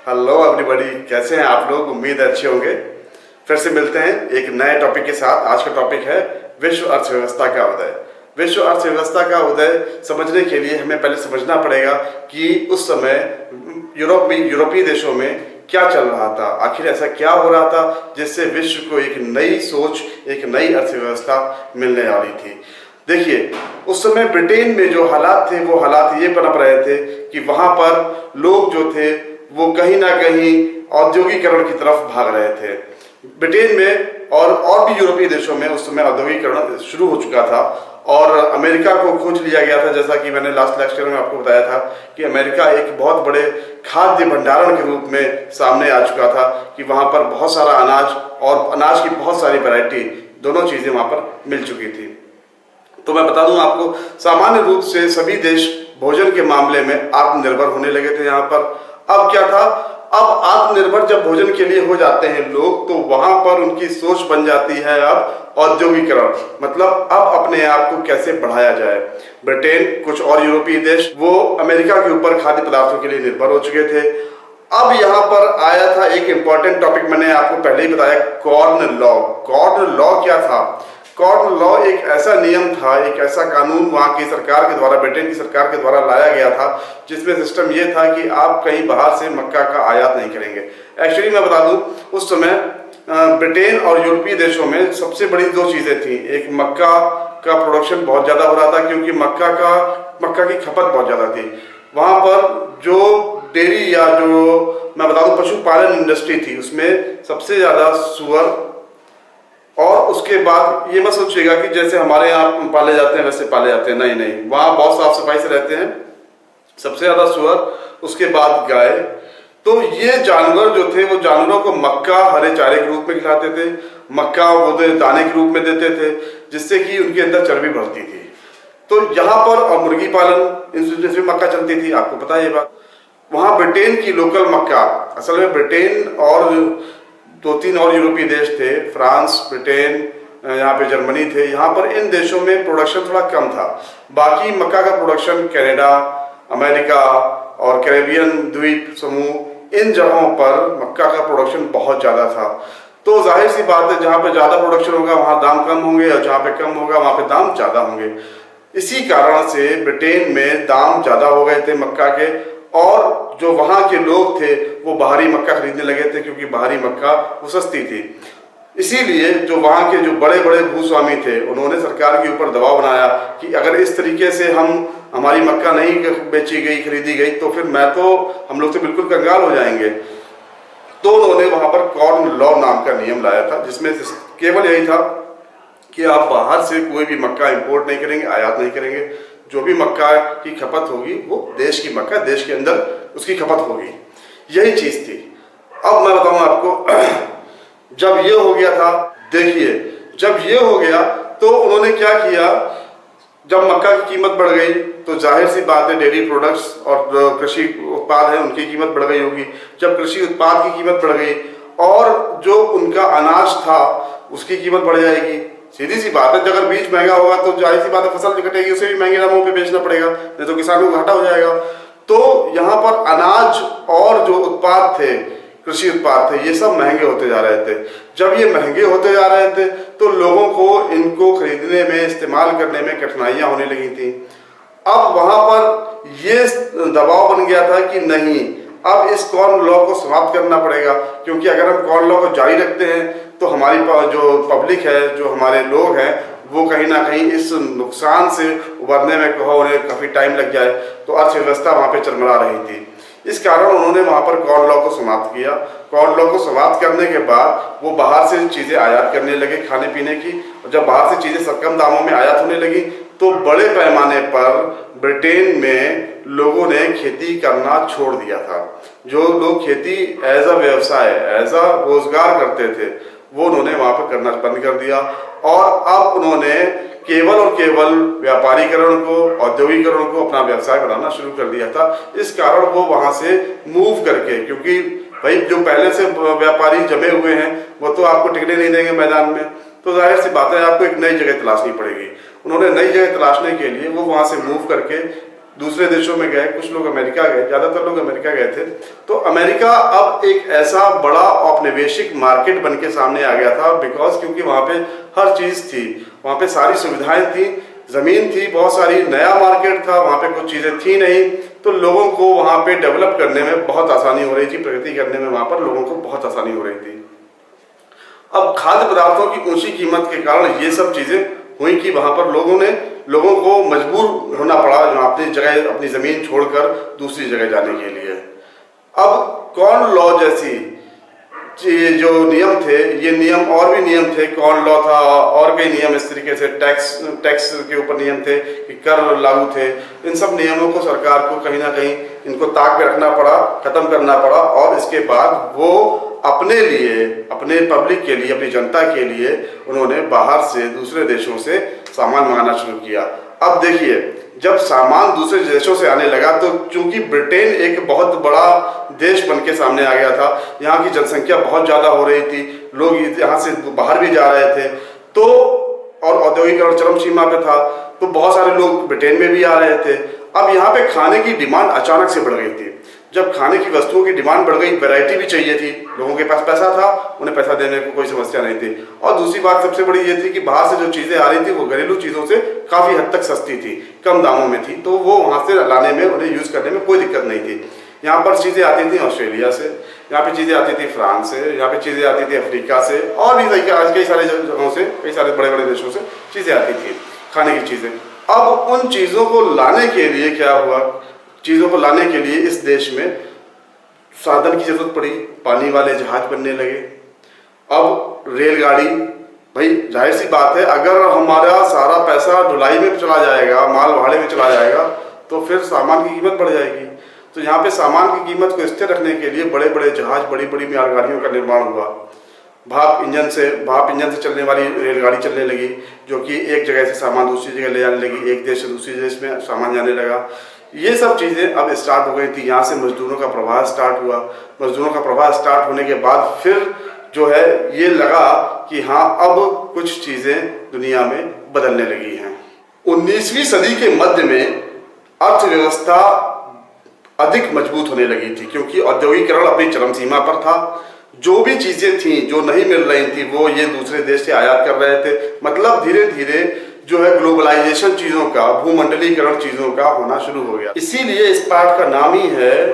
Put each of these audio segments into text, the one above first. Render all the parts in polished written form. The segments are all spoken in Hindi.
हेलो एवरीबॉडी, कैसे हैं आप लोग? उम्मीद है अच्छे होंगे। फिर से मिलते हैं एक नए टॉपिक के साथ। आज का टॉपिक है विश्व अर्थव्यवस्था का उदय। विश्व अर्थव्यवस्था का उदय समझने के लिए हमें पहले समझना पड़ेगा कि उस समय यूरोपीय देशों में क्या चल रहा था। आखिर ऐसा क्या हो रहा था जिससे विश्व को एक नई सोच, एक नई अर्थव्यवस्था मिलने वाली थी। देखिए, उस समय ब्रिटेन में जो हालात थे वो हालात ये पनप रहे थे कि वहाँ पर लोग जो थे वो कहीं ना कहीं औद्योगिकरण की तरफ भाग रहे थे। ब्रिटेन में और भी यूरोपीय देशों में उस समय औद्योगिकरण शुरू हो चुका था और अमेरिका को खोज लिया गया था। जैसा कि मैंने लास्ट लेक्चर में आपको बताया था कि अमेरिका एक बहुत बड़े खाद्य भंडारण के रूप में सामने आ चुका था कि वहाँ पर बहुत सारा अनाज और अनाज की बहुत सारी वैरायटी, दोनों चीज़ें वहाँ पर मिल चुकी थी। तो मैं बता दूं आपको, सामान्य रूप से सभी देश भोजन के मामले में आत्मनिर्भर होने लगे थे यहाँ पर। अब क्या था, अब आत्मनिर्भर जब भोजन के लिए हो जाते हैं लोग, तो वहां पर उनकी सोच बन जाती है अब औद्योगिकरण, मतलब अब अपने आप को कैसे बढ़ाया जाए। ब्रिटेन, कुछ और यूरोपीय देश वो अमेरिका के ऊपर खाद्य पदार्थों के लिए निर्भर हो चुके थे। अब यहाँ पर आया था एक इंपॉर्टेंट टॉपिक, मैंने आपको पहले ही बताया, कॉर्न लॉ। कॉर्न लॉ क्या था? कॉर्न लॉ एक ऐसा नियम था, एक ऐसा कानून वहाँ की सरकार के द्वारा, ब्रिटेन की सरकार के द्वारा लाया गया था, जिसमें सिस्टम ये था कि आप कहीं बाहर से मक्का का आयात नहीं करेंगे। एक्चुअली मैं बता दूं, उस समय ब्रिटेन और यूरोपीय देशों में सबसे बड़ी दो चीज़ें थी। एक, मक्का का प्रोडक्शन बहुत ज़्यादा हो रहा था क्योंकि मक्का की खपत बहुत ज़्यादा थी। वहाँ पर जो डेयरी या जो मैं बता दूं पशुपालन इंडस्ट्री थी, उसमें सबसे ज़्यादा सुअर, और उसके बाद ये मत सोचिएगा कि जैसे हमारे यहाँ पाले जाते हैं वैसे पाले जाते हैं, नहीं, वहाँ बहुत साफ सफाई से रहते हैं। सबसे ज़्यादा सुअर, उसके बाद गाय। तो ये जानवर जो थे वो जानवरों को मक्का हरे चारे के रूप में खिलाते थे, मक्का वो दाने के रूप में देते थे, जिससे कि उनके अंदर चर्बी बढ़ती थी। तो यहाँ पर, और मुर्गी पालन, इसमें मक्का चलती थी, आपको पता है ये बात। वहाँ ब्रिटेन की लोकल मक्का, असल में ब्रिटेन और दो तीन और यूरोपीय देश थे, फ्रांस, ब्रिटेन, यहाँ पे जर्मनी थे। यहाँ पर इन देशों में प्रोडक्शन थोड़ा कम था। बाकी मक्का का प्रोडक्शन कनाडा, अमेरिका और कैरेबियन द्वीप समूह, इन जगहों पर मक्का का प्रोडक्शन बहुत ज़्यादा था। तो जाहिर सी बात है, जहाँ पे ज़्यादा प्रोडक्शन होगा वहाँ दाम कम होंगे, और जहाँ पे कम होगा वहाँ पे दाम ज़्यादा होंगे। इसी कारण से ब्रिटेन में दाम ज़्यादा हो गए थे मक्का के, और जो वहाँ के लोग थे वो बाहरी मक्का खरीदने लगे थे क्योंकि बाहरी मक्का वो सस्ती थी। इसीलिए जो वहाँ के जो बड़े बड़े भूस्वामी थे, उन्होंने सरकार के ऊपर दबाव बनाया कि अगर इस तरीके से हमारी मक्का नहीं बेची गई, खरीदी गई, तो फिर हम लोग तो बिल्कुल कंगाल हो जाएंगे। तो उन्होंने वहाँ पर कॉर्न लॉ नाम का नियम लाया था, जिसमें केवल यही था कि आप बाहर से कोई भी मक्का इंपोर्ट नहीं करेंगे, आयात नहीं करेंगे। जो भी मक्का की खपत होगी वो देश की मक्का, देश के अंदर उसकी खपत होगी, यही चीज़ थी। अब मैं बताऊँ आपको, जब ये हो गया था, देखिए जब ये हो गया तो उन्होंने क्या किया, जब मक्का की कीमत बढ़ गई तो जाहिर सी बात है डेयरी प्रोडक्ट्स और जो कृषि उत्पाद है उनकी कीमत बढ़ गई होगी। जब कृषि उत्पाद की कीमत बढ़ गई और जो उनका अनाज था उसकी कीमत बढ़ जाएगी। सीधी सी बात है, अगर बीज महंगा होगा तो जाहिर सी बात है फसल जो कटेगी उसे भी महंगे दामों पे बेचना पड़ेगा, नहीं तो किसानों को घाटा हो जाएगा। तो यहाँ पर अनाज और जो उत्पाद थे, कृषि उत्पाद थे, ये सब महंगे होते जा रहे थे। जब ये महंगे होते जा रहे थे तो लोगों को इनको खरीदने में, इस्तेमाल करने में कठिनाइयाँ होने लगी थी। अब वहाँ पर ये दबाव बन गया था कि नहीं, अब इस कॉर्न लॉ को समाप्त करना पड़ेगा, क्योंकि अगर हम कॉर्न लॉ को जारी रखते हैं तो हमारी जो पब्लिक है, जो हमारे लोग हैं, वो कहीं ना कहीं इस नुकसान से उबरने में उन्हें काफ़ी टाइम लग जाए। तो अर्थव्यवस्था वहाँ पे चरमरा रही थी। इस कारण उन्होंने वहाँ पर कॉर्न लॉ को समाप्त किया। कॉर्न लॉ को समाप्त करने के बाद वो बाहर से चीज़ें आयात करने लगे खाने पीने की, और जब बाहर से चीज़ें कम दामों में आयात होने लगी तो बड़े पैमाने पर ब्रिटेन में लोगों ने खेती करना छोड़ दिया था। जो लोग खेती एज अ व्यवसाय, एज अ रोजगार करते थे, वो उन्होंने वहाँ पर करना बंद कर दिया, और अब उन्होंने केवल और केवल व्यापारीकरण को, औद्योगिकरण को अपना व्यवसाय बनाना शुरू कर दिया था। इस कारण वो वहाँ से मूव करके, क्योंकि भाई जो पहले से व्यापारी जमे हुए हैं वो तो आपको टिकने नहीं देंगे मैदान में, तो जाहिर सी बात है आपको एक नई जगह तलाशनी पड़ेगी। उन्होंने नई जगह तलाशने के लिए वो वहाँ से मूव करके दूसरे देशों में गए, कुछ लोग अमेरिका गए, ज़्यादातर लोग अमेरिका गए थे। तो अमेरिका अब एक ऐसा बड़ा औपनिवेशिक मार्केट बन के सामने आ गया था, बिकॉज क्योंकि वहाँ पे हर चीज़ थी, वहाँ पे सारी सुविधाएं थी, ज़मीन थी बहुत सारी, नया मार्केट था, वहाँ पे कुछ चीज़ें थी नहीं, तो लोगों को वहाँ पे डेवलप करने में बहुत आसानी हो रही थी, प्रगति करने में वहाँ पर लोगों को बहुत आसानी हो रही थी। अब खाद्य पदार्थों की ऊंची कीमत के कारण ये सब चीज़ें हुई कि वहाँ पर लोगों को मजबूर होना पड़ा अपनी जगह, अपनी ज़मीन छोड़कर दूसरी जगह जाने के लिए। अब कॉर्न लॉ जैसी ये जो नियम थे, ये नियम और भी नियम थे, कॉर्न लॉ था और कई नियम इस तरीके से, टैक्स के ऊपर नियम थे कि कर लागू थे। इन सब नियमों को सरकार को कहीं ना कहीं इनको ताक पे रखना पड़ा, खत्म करना पड़ा, और इसके बाद वो अपने लिए, अपने पब्लिक के लिए, अपनी जनता के लिए उन्होंने बाहर से, दूसरे देशों से सामान मंगाना शुरू किया। अब देखिए, जब सामान दूसरे देशों से आने लगा तो चूंकि ब्रिटेन एक बहुत बड़ा देश बन के सामने आ गया था, यहाँ की जनसंख्या बहुत ज़्यादा हो रही थी, लोग यहाँ से बाहर भी जा रहे थे, तो और औद्योगिकरण चरम सीमा पे था, तो बहुत सारे लोग ब्रिटेन में भी आ रहे थे। अब यहाँ पे खाने की डिमांड अचानक से बढ़ गई थी। जब खाने की वस्तुओं की डिमांड बढ़ गई, वैरायटी भी चाहिए थी, लोगों के पास पैसा था, उन्हें पैसा देने को कोई समस्या नहीं थी। और दूसरी बात सबसे बड़ी ये थी कि बाहर से जो चीज़ें आ रही थी वो घरेलू चीज़ों से काफ़ी हद तक सस्ती थी, कम दामों में थी, तो वो वहाँ से लाने में, उन्हें यूज़ करने में कोई दिक्कत नहीं थी। यहाँ पर चीज़ें आती थी ऑस्ट्रेलिया से, यहाँ पे चीज़ें आती थी फ्रांस से, यहाँ पे चीज़ें आती थी अफ्रीका से, और भी कई सारे जगहों से, कई सारे बड़े बड़े देशों से चीज़ें आती थी, खाने की चीज़ें। अब उन चीज़ों को लाने के लिए क्या हुआ, चीज़ों को लाने के लिए इस देश में साधन की जरूरत पड़ी, पानी वाले जहाज बनने लगे, अब रेलगाड़ी। भाई जाहिर सी बात है, अगर हमारा सारा पैसा ढुलाई में चला जाएगा, माल भाड़े में चला जाएगा, तो फिर सामान की कीमत बढ़ जाएगी। तो यहाँ पे सामान की कीमत को स्थिर रखने के लिए बड़े बड़े जहाज, बड़ी बड़ी मालगाड़ियों का निर्माण हुआ। भाप इंजन से चलने वाली रेलगाड़ी चलने लगी, जो कि एक जगह से सामान दूसरी जगह ले जाने लगी, एक देश से दूसरे देश में सामान जाने लगा। ये सब चीज़ें अब स्टार्ट हो गई थी। यहाँ से मजदूरों का प्रवाह स्टार्ट हुआ। मजदूरों का प्रवाह स्टार्ट होने के बाद फिर जो है ये लगा कि हाँ, अब कुछ चीज़ें दुनिया में बदलने लगी हैं। 19वीं सदी के मध्य में अर्थव्यवस्था अधिक मजबूत होने लगी थी, क्योंकि औद्योगिकरण अपनी चरम सीमा पर था। जो भी चीज़ें थी जो नहीं मिल रही थी वो ये दूसरे देश से आयात कर रहे थे। मतलब धीरे धीरे जो है ग्लोबलाइजेशन चीज़ों का, भूमंडलीकरण चीज़ों का होना शुरू हो गया। इसीलिए इस पाठ का नाम ही है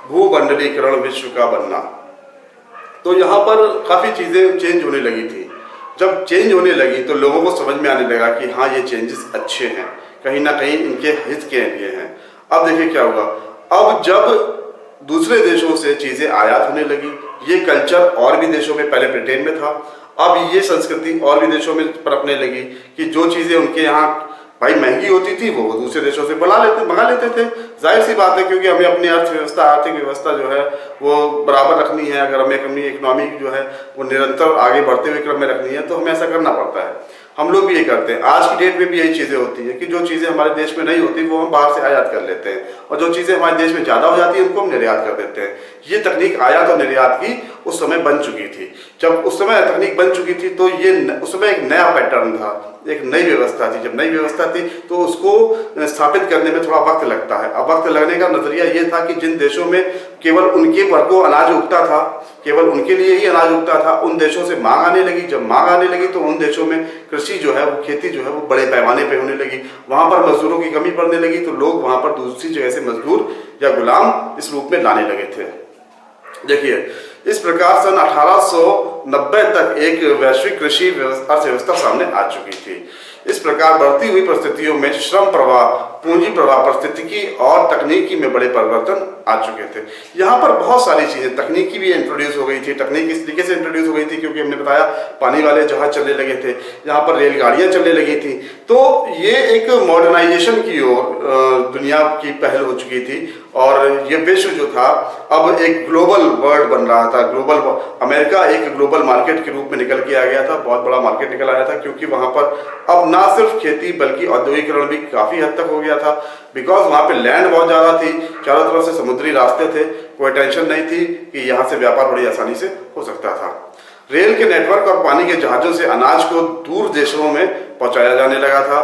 भूमंडलीकरण, विश्व का बनना। तो यहाँ पर काफ़ी चीज़ें चेंज होने लगी थी। जब चेंज होने लगी तो लोगों को समझ में आने लगा कि हाँ, ये चेंजेस अच्छे हैं, कहीं ना कहीं इनके हित के लिए हैं। अब देखिए क्या हुआ, अब जब दूसरे देशों से चीज़ें आयात होने लगी, ये कल्चर और भी देशों में, पहले ब्रिटेन में था, अब ये संस्कृति और भी देशों में पनपने लगी कि जो चीज़ें उनके यहाँ भाई महंगी होती थी वो दूसरे देशों से मंगा लेते थे। जाहिर सी बात है, क्योंकि हमें अपनी आर्थिक व्यवस्था जो है वो बराबर रखनी है। अगर हमें अपनी इकोनॉमी जो है वो निरंतर आगे बढ़ते हुए क्रम में रखनी है तो हमें ऐसा करना पड़ता है। हम लोग भी ये करते हैं। आज की डेट में भी यही चीज़ें होती है कि जो चीज़ें हमारे देश में नहीं होती वो हम बाहर से आयात कर लेते हैं, और जो चीज़ें हमारे देश में ज़्यादा हो जाती है उनको हम निर्यात कर देते हैं। ये तकनीक आयात और निर्यात की उस समय बन चुकी थी। जब उस समय तकनीक बन चुकी थी तो ये उस समय एक नया पैटर्न था, एक नई व्यवस्था थी। जब नई व्यवस्था थी तो उसको स्थापित करने में थोड़ा वक्त लगता है। अब वक्त लगने का नजरिया ये था कि जिन देशों में केवल उनके वर्गों अनाज उगता था, केवल उनके लिए ही अनाज उगता था, उन देशों से मांग आने लगी। जब मांग आने लगी तो उन देशों में कृषि जो है वो, खेती जो है वो बड़े पैमाने पे होने लगी। वहाँ पर मजदूरों की कमी पड़ने लगी तो लोग वहाँ पर दूसरी जगह से मजदूर या गुलाम इस रूप में लाने लगे थे। देखिए, इस प्रकार सन 1890 तक एक वैश्विक कृषि अर्थव्यवस्था सामने आ चुकी थी। इस प्रकार बढ़ती हुई परिस्थितियों में श्रम प्रवाह, पूंजी प्रवाह, पारिस्थितिकी और तकनीकी में बड़े परिवर्तन आ चुके थे। यहाँ पर बहुत सारी चीज़ें, तकनीकी भी इंट्रोड्यूस हो गई थी। तकनीक इस तरीके से इंट्रोड्यूस हो गई थी क्योंकि हमने बताया पानी वाले जहाज चलने लगे थे, यहाँ पर रेलगाड़ियाँ चलने लगी थी। तो ये एक मॉडर्नाइजेशन की ओर दुनिया की पहल हो चुकी थी और ये विश्व जो था अब एक ग्लोबल वर्ल्ड बन रहा था। अमेरिका एक ग्लोबल मार्केट के रूप में निकल के आ गया था, बहुत बड़ा मार्केट निकल आया था, क्योंकि वहाँ पर अब ना सिर्फ खेती बल्कि औद्योगिकरण भी काफ़ी हद तक हो गया था। बिकॉज वहाँ पे लैंड बहुत ज़्यादा थी, चारों तरफ से समुद्री रास्ते थे, कोई टेंशन नहीं थी कि यहाँ से व्यापार बड़ी आसानी से हो सकता था। रेल के नेटवर्क और पानी के जहाज़ों से अनाज को दूर देशों में पहुँचाया जाने लगा था।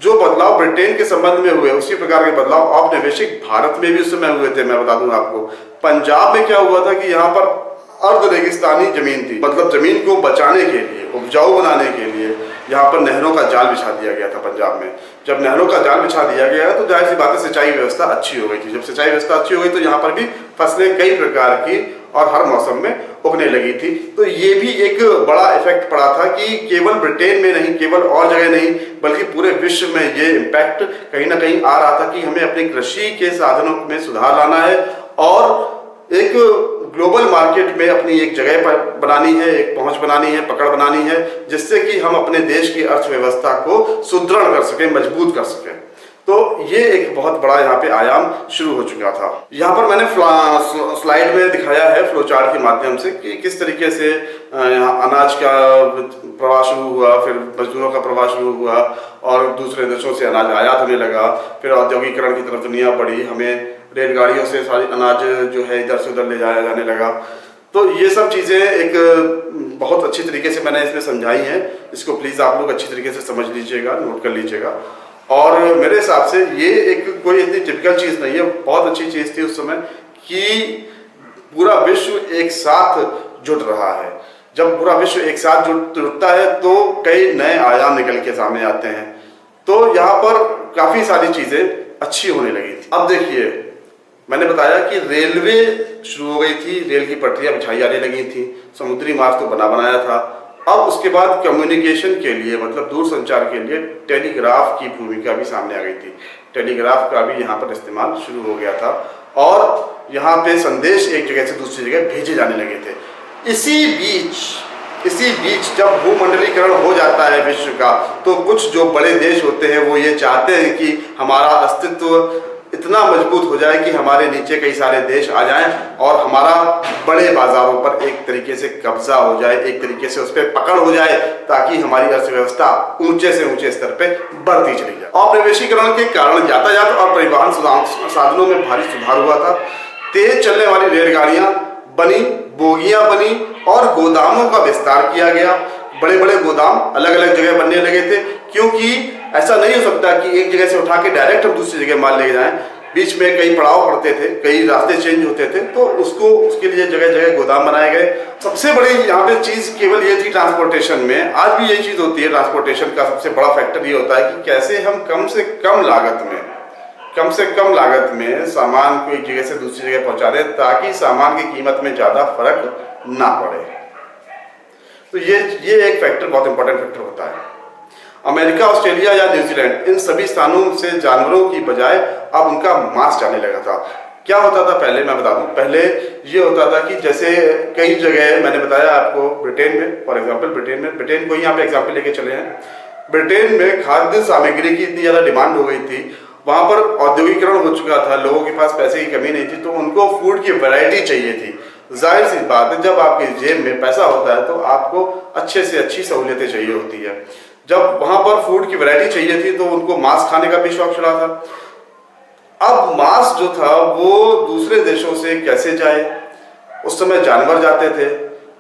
जो बदलाव ब्रिटेन के संबंध में हुए उसी प्रकार के बदलाव औपनिवेशिक भारत में भी उस समय हुए थे। मैं बता दूं आपको, पंजाब में क्या हुआ था कि यहाँ पर अर्ध रेगिस्तानी जमीन थी, मतलब जमीन को बचाने के लिए, उपजाऊ बनाने के लिए यहाँ पर नहरों का जाल बिछा दिया गया था पंजाब में। जब नहरों का जाल बिछा दिया गया तो जाहिर सी बात है सिंचाई व्यवस्था अच्छी हो गई थी। जब सिंचाई व्यवस्था अच्छी हो गई तो यहाँ पर भी फसलें कई प्रकार की और हर मौसम में उगने लगी थी। तो ये भी एक बड़ा इफेक्ट पड़ा था कि केवल ब्रिटेन में नहीं, केवल और जगह नहीं, बल्कि पूरे विश्व में ये इम्पैक्ट कहीं ना कहीं आ रहा था कि हमें अपनी कृषि के साधनों में सुधार लाना है और एक ग्लोबल मार्केट में अपनी एक जगह पर बनानी है, एक पहुंच बनानी है, पकड़ बनानी है, जिससे कि हम अपने देश की अर्थव्यवस्था को सुदृढ़ कर सकें, मजबूत कर सकें। तो ये एक बहुत बड़ा यहाँ पे आयाम शुरू हो चुका था। यहाँ पर मैंने स्लाइड में दिखाया है फ्लो चार्ट के माध्यम से कि किस तरीके से अनाज का प्रवाह शुरू हुआ, फिर मजदूरों का प्रवाह शुरू हुआ और दूसरे देशों से अनाज आयात होने लगा, फिर औद्योगिकरण की तरफ दुनिया बढ़ी, हमें रेलगाड़ियों से सारी अनाज जो है इधर से उधर ले जाया जाने लगा। तो ये सब चीज़ें एक बहुत अच्छी तरीके से मैंने इसमें समझाई हैं। इसको प्लीज़ आप लोग अच्छी तरीके से समझ लीजिएगा, नोट कर लीजिएगा। और मेरे हिसाब से ये एक कोई इतनी टिपिकल चीज़ नहीं है, बहुत अच्छी चीज़ थी उस समय कि पूरा विश्व एक साथ जुट रहा है। जब पूरा विश्व एक साथ जुटता है तो कई नए आयाम निकल के सामने आते हैं। तो यहाँ पर काफ़ी सारी चीज़ें अच्छी होने लगी थी। अब देखिए, मैंने बताया कि रेलवे शुरू हो गई थी, रेल की पटरियाँ बिछाई जाने लगी थी, समुद्री मार्ग तो बना बनाया था। अब उसके बाद कम्युनिकेशन के लिए, मतलब दूर संचार के लिए टेलीग्राफ की भूमिका भी सामने आ गई थी। टेलीग्राफ का भी यहाँ पर इस्तेमाल शुरू हो गया था और यहाँ पे संदेश एक जगह से दूसरी जगह भेजे जाने लगे थे। इसी बीच जब भूमंडलीकरण हो जाता है विश्व का, तो कुछ जो बड़े देश होते हैं वो ये चाहते हैं कि हमारा अस्तित्व इतना मजबूत हो जाए कि हमारे नीचे कई सारे देश आ जाएं और हमारा बड़े बाजारों पर एक तरीके से कब्जा हो जाए, एक तरीके से उस पर पकड़ हो जाए, ताकि हमारी अर्थव्यवस्था ऊंचे से ऊंचे स्तर पे बढ़ती चली जाए। औपनिवेशीकरण के कारण यातायात और परिवहन साधनों में भारी सुधार हुआ था। तेज चलने वाली रेलगाड़ियां बनी, बोगियां बनी और गोदामों का विस्तार किया गया। बड़े बड़े गोदाम अलग अलग जगह बनने लगे थे, क्योंकि ऐसा नहीं हो सकता कि एक जगह से उठा के डायरेक्ट हम दूसरी जगह माल ले जाएं। बीच में कई पड़ाव पड़ते थे, कई रास्ते चेंज होते थे, तो उसके लिए जगह जगह गोदाम बनाए गए। सबसे बड़ी यहाँ पे चीज़ केवल ये थी ट्रांसपोर्टेशन में। आज भी यही चीज़ होती है, ट्रांसपोर्टेशन का सबसे बड़ा फैक्टर ये होता है कि कैसे हम कम से कम लागत में सामान को एक जगह से दूसरी जगह पहुँचा दें, ताकि सामान की कीमत में ज़्यादा फर्क ना पड़े। तो ये एक फैक्टर, बहुत इंपॉर्टेंट फैक्टर होता है। अमेरिका, ऑस्ट्रेलिया या न्यूजीलैंड, इन सभी स्थानों से जानवरों की बजाय अब उनका मांस जाने लगा था। क्या होता था पहले, मैं बता दूं, पहले ये होता था कि जैसे कई जगह मैंने बताया आपको, ब्रिटेन में फॉर एग्जांपल, ब्रिटेन को यहाँ पे एग्जांपल लेके चले हैं। ब्रिटेन में खाद्य सामग्री की इतनी ज़्यादा डिमांड हो गई थी, वहाँ पर औद्योगिकरण हो चुका था, लोगों के पास पैसे की कमी नहीं थी, तो उनको फूड की वैरायटी चाहिए थी। जाहिर सी बात है, जब आपकी जेब में पैसा होता है तो आपको अच्छे से अच्छी सहूलियतें चाहिए होती है। जब वहाँ पर फूड की वैरायटी चाहिए थी तो उनको मांस खाने का भी शौक चढ़ा था। अब मांस जो था वो दूसरे देशों से कैसे जाए? उस समय जानवर जाते थे,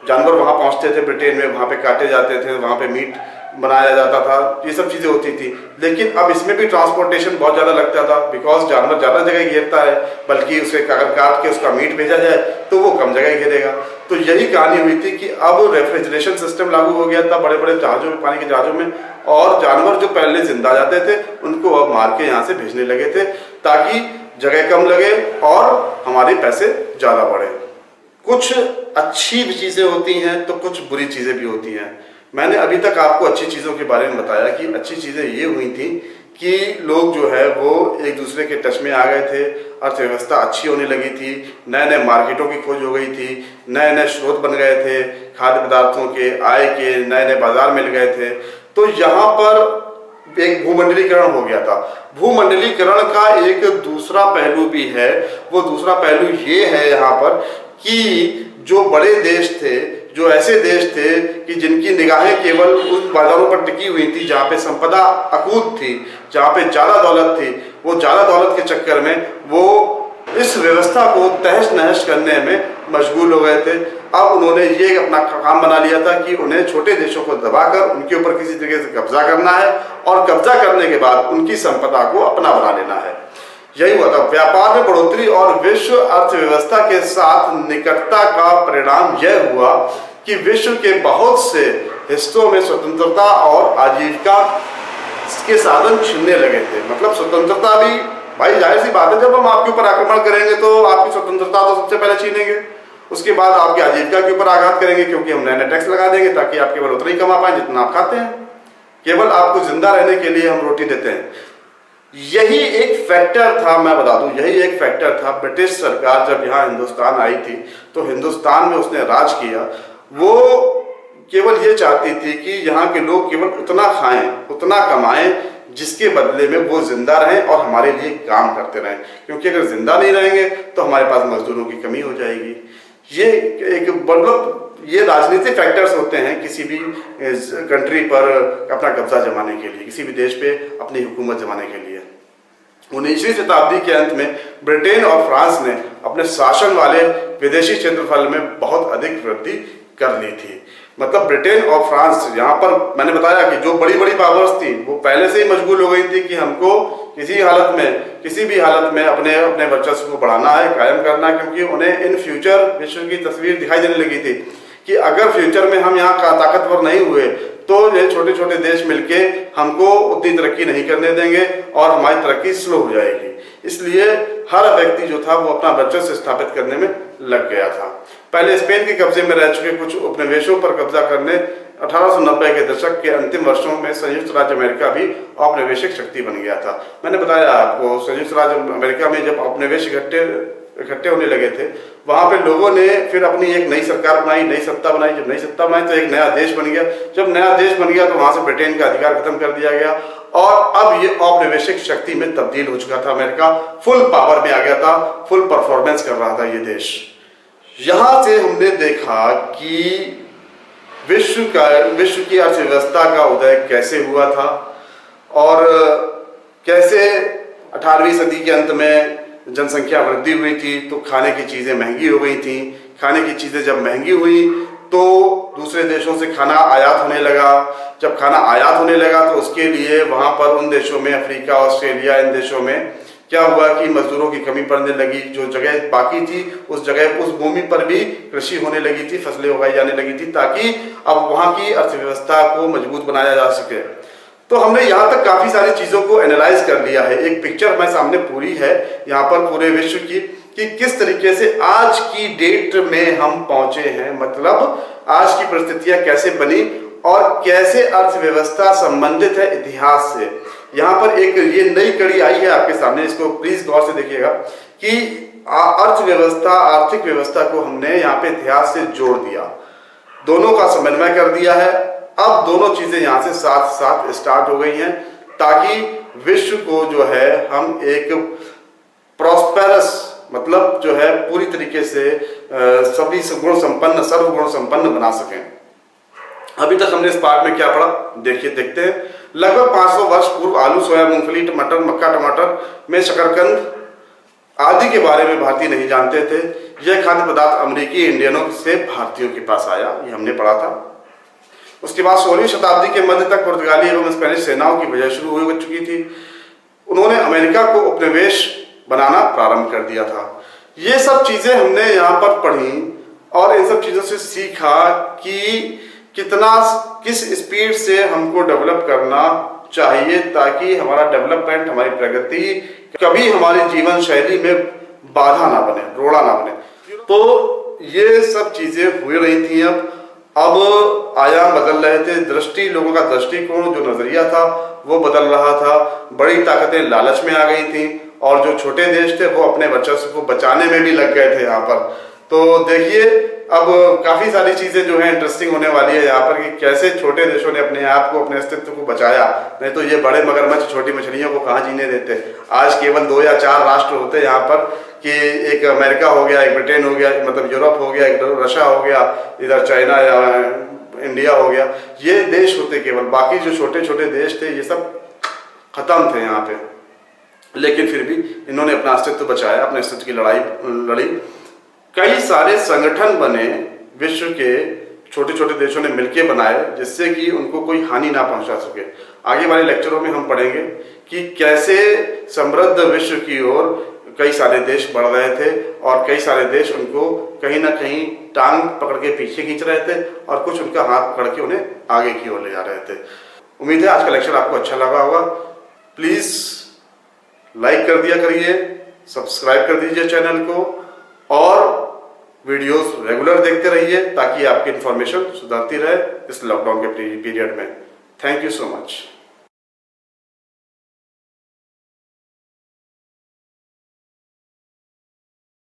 जानवर वहाँ पहुँचते थे ब्रिटेन में, वहाँ पे काटे जाते थे, वहाँ पे मीट बनाया जाता था, ये सब चीज़ें होती थी। लेकिन अब इसमें भी ट्रांसपोर्टेशन बहुत ज़्यादा लगता था, बिकॉज जानवर ज़्यादा जगह घेरता है, बल्कि उसे अगर काट के उसका मीट भेजा जाए तो वो कम जगह घेरेगा। तो यही कहानी हुई थी कि अब रेफ्रिजरेशन सिस्टम लागू हो गया था बड़े बड़े जहाज़ों में, पानी के जहाज़ों में, और जानवर जो पहले जिंदा जाते थे उनको अब मार के यहाँ से भेजने लगे थे, ताकि जगह कम लगे और हमारे पैसे ज़्यादा बढ़े। कुछ अच्छी भी चीज़ें होती हैं तो कुछ बुरी चीज़ें भी होती हैं। मैंने अभी तक आपको अच्छी चीज़ों के बारे में बताया कि अच्छी चीज़ें ये हुई थी कि लोग जो है वो एक दूसरे के टच में आ गए थे, अर्थव्यवस्था अच्छी होने लगी थी, नए नए मार्केटों की खोज हो गई थी, नए नए स्रोत बन गए थे, खाद्य पदार्थों के आय के नए नए बाजार मिल गए थे। तो यहाँ पर एक भूमंडलीकरण हो गया था। भूमंडलीकरण का एक दूसरा पहलू भी है, वो दूसरा पहलू ये है यहाँ पर कि जो बड़े देश थे, जो ऐसे देश थे कि जिनकी निगाहें केवल उन बाजारों पर टिकी हुई थी जहाँ पे संपदा अकूत थी, जहाँ पे ज़्यादा दौलत थी, वो ज़्यादा दौलत के चक्कर में वो इस व्यवस्था को तहस नहस करने में मशगूल हो गए थे। अब उन्होंने ये अपना काम बना लिया था कि उन्हें छोटे देशों को दबाकर उनके ऊपर किसी तरीके से कब्जा करना है और कब्जा करने के बाद उनकी संपदा को अपना बना लेना है। यही हुआ था। व्यापार में बढ़ोतरी और विश्व अर्थव्यवस्था के साथ निकटता का परिणाम यह हुआ कि विश्व के बहुत से हिस्सों में स्वतंत्रता और आजीविका के साधन छिनने लगे थे। मतलब स्वतंत्रता भी, भाई जाहिर सी बात है, जब हम आपके ऊपर आक्रमण करेंगे तो आपकी स्वतंत्रता तो सबसे पहले छीनेंगे, उसके बाद आपकी आजीविका के ऊपर आघात करेंगे, क्योंकि हम नए नए टैक्स लगा देंगे ताकि आप केवल उतना ही कमा पाए जितना आप खाते हैं। केवल आपको जिंदा रहने के लिए हम रोटी देते हैं। यही एक फैक्टर था, मैं बता दूं, यही एक फैक्टर था। ब्रिटिश सरकार जब यहाँ हिंदुस्तान आई थी तो हिंदुस्तान में उसने राज किया। वो केवल ये चाहती थी कि यहाँ के लोग केवल उतना खाएं, उतना कमाएं जिसके बदले में वो जिंदा रहें और हमारे लिए काम करते रहें, क्योंकि अगर जिंदा नहीं रहेंगे तो हमारे पास मजदूरों की कमी हो जाएगी। ये एक मतलब ये राजनीतिक फैक्टर्स होते हैं किसी भी कंट्री पर अपना कब्जा जमाने के लिए, किसी भी देश पे अपनी हुकूमत जमाने के लिए। 19वीं शताब्दी के अंत में ब्रिटेन और फ्रांस ने अपने शासन वाले विदेशी क्षेत्रफल में बहुत अधिक वृद्धि कर ली थी। मतलब ब्रिटेन और फ्रांस, यहाँ पर मैंने बताया कि जो बड़ी बड़ी पावर्स थी वो पहले से ही मशगूल हो गई थी कि हमको किसी हालत में, किसी भी हालत में अपने अपने वर्चस्व को बढ़ाना है, कायम करना है, क्योंकि उन्हें इन फ्यूचर विश्व की तस्वीर दिखाई देने लगी थी कि अगर फ्यूचर में हम यहाँ ताकतवर नहीं हुए तो ये छोटे छोटे देश मिलके हमको उतनी तरक्की नहीं करने देंगे और हमारी तरक्की स्लो हो जाएगी। इसलिए हर व्यक्ति जो था वो अपना वर्चस्व स्थापित करने में लग गया था। पहले स्पेन के कब्जे में रह चुके कुछ उपनिवेशों पर कब्जा करने 1890 के दशक के अंतिम वर्षों में संयुक्त राज्य अमेरिका भी औपनिवेशिक शक्ति बन गया था। मैंने बताया आपको, संयुक्त राज्य अमेरिका में जब औपनिवेश इकट्ठे होने लगे थे, वहां पे लोगों ने फिर अपनी एक नई सरकार बनाई, नई सत्ता बनाई। जब नई सत्ता बनाई तो एक नया देश बन गया। जब नया देश बन गया तो वहां से ब्रिटेन का अधिकार खत्म कर दिया गया और अब ये औपनिवेशिक शक्ति में तब्दील हो चुका था। अमेरिका फुल पावर में आ गया था, फुल परफॉर्मेंस कर रहा था ये देश। यहां से हमने देखा कि विश्व की अर्थव्यवस्था का उदय कैसे हुआ था और कैसे 18वीं सदी के अंत में जनसंख्या वृद्धि हुई थी तो खाने की चीज़ें महंगी हो गई थी। खाने की चीज़ें जब महंगी हुई तो दूसरे देशों से खाना आयात होने लगा। जब खाना आयात होने लगा तो उसके लिए वहाँ पर उन देशों में, अफ्रीका, ऑस्ट्रेलिया, इन देशों में क्या हुआ कि मजदूरों की कमी पड़ने लगी। जो जगह बाकी थी उस जगह, उस भूमि पर भी कृषि होने लगी थी, फसलें उगाई जाने लगी थी ताकि अब वहाँ की अर्थव्यवस्था को मजबूत बनाया जा सके। तो हमने यहाँ तक काफ़ी सारी चीज़ों को एनालाइज कर लिया है। एक पिक्चर हमारे सामने पूरी है यहाँ पर पूरे विश्व की कि किस तरीके से आज की डेट में हम पहुँचे हैं। मतलब आज की परिस्थितियाँ कैसे बनी और कैसे अर्थव्यवस्था संबंधित है इतिहास से। यहाँ पर एक ये नई कड़ी आई है आपके सामने, इसको प्लीज गौर से देखिएगा कि अर्थव्यवस्था, आर्थिक व्यवस्था को हमने यहाँ पे इतिहास से जोड़ दिया, दोनों का समन्वय कर दिया है। अब दोनों चीजें यहाँ से साथ साथ स्टार्ट हो गई हैं ताकि विश्व को जो है हम एक प्रॉस्पेरस, मतलब जो है पूरी तरीके से सभी गुण संपन्न, सर्वगुण संपन्न बना सकें। अभी तक हमने इस पार्ट में क्या पढ़ा, देखते हैं। लगभग 500 वर्ष पूर्व आलू, सोया, मूंगफली, टमाटर, मक्का, टमाटर में शकरकंद आदि के बारे में भारतीय नहीं जानते थे। यह खाद्य पदार्थ अमेरिकी इंडियनों से भारतीयों के पास आया, ये हमने पढ़ा था। उसके बाद 16वीं शताब्दी के मध्य तक पुर्तगाली एवं स्पेनिश सेनाओं की वजह शुरू हो चुकी थी। उन्होंने अमेरिका को उपनिवेश बनाना प्रारंभ कर दिया था। ये सब चीजें हमने यहाँ पर पढ़ी और इन सब चीजों से सीखा कि किस स्पीड से हमको डेवलप करना चाहिए ताकि हमारा डेवलपमेंट, हमारी प्रगति कभी हमारी जीवन शैली में बाधा ना बने, रोड़ा ना बने। तो ये सब चीजें हो रही थी। अब आयाम बदल रहे थे, दृष्टि, लोगों का दृष्टिकोण, जो नजरिया था वो बदल रहा था। बड़ी ताकतें लालच में आ गई थी और जो छोटे देश थे वो अपने वर्चस्व को बचाने में भी लग गए थे यहाँ पर। तो देखिए अब काफी सारी चीजें जो है इंटरेस्टिंग होने वाली है यहाँ पर कि कैसे छोटे देशों ने अपने आप को, अपने अस्तित्व को बचाया। नहीं तो ये बड़े मगरमच्छ छोटी मछलियों को कहाँ जीने देते। आज केवल 2 या 4 राष्ट्र होते यहाँ पर कि एक अमेरिका हो गया, एक ब्रिटेन हो गया, मतलब यूरोप हो गया, एक रशिया हो गया, इधर चाइना या इंडिया हो गया। ये देश होते केवल, बाकी जो छोटे छोटे देश थे ये सब खत्म थे यहाँ पे। लेकिन फिर भी इन्होंने अपना अस्तित्व बचाया, अपने अस्तित्व की लड़ाई लड़ी। कई सारे संगठन बने विश्व के, छोटे छोटे देशों ने मिलकर बनाए, जिससे कि उनको कोई हानि ना पहुंचा सके। आगे वाले लेक्चरों में हम पढ़ेंगे कि कैसे समृद्ध विश्व की ओर कई सारे देश बढ़ रहे थे और कई सारे देश उनको कहीं ना कहीं टांग पकड़ के पीछे खींच रहे थे और कुछ उनका हाथ पकड़ के उन्हें आगे की ओर ले जा रहे थे। उम्मीद है आज का लेक्चर आपको अच्छा लगा होगा। प्लीज लाइक कर दिया करिए, सब्सक्राइब कर दीजिए चैनल को और वीडियोस रेगुलर देखते रहिए ताकि आपकी इंफॉर्मेशन सुधरती रहे इस लॉकडाउन के पीरियड में। Thank you so much.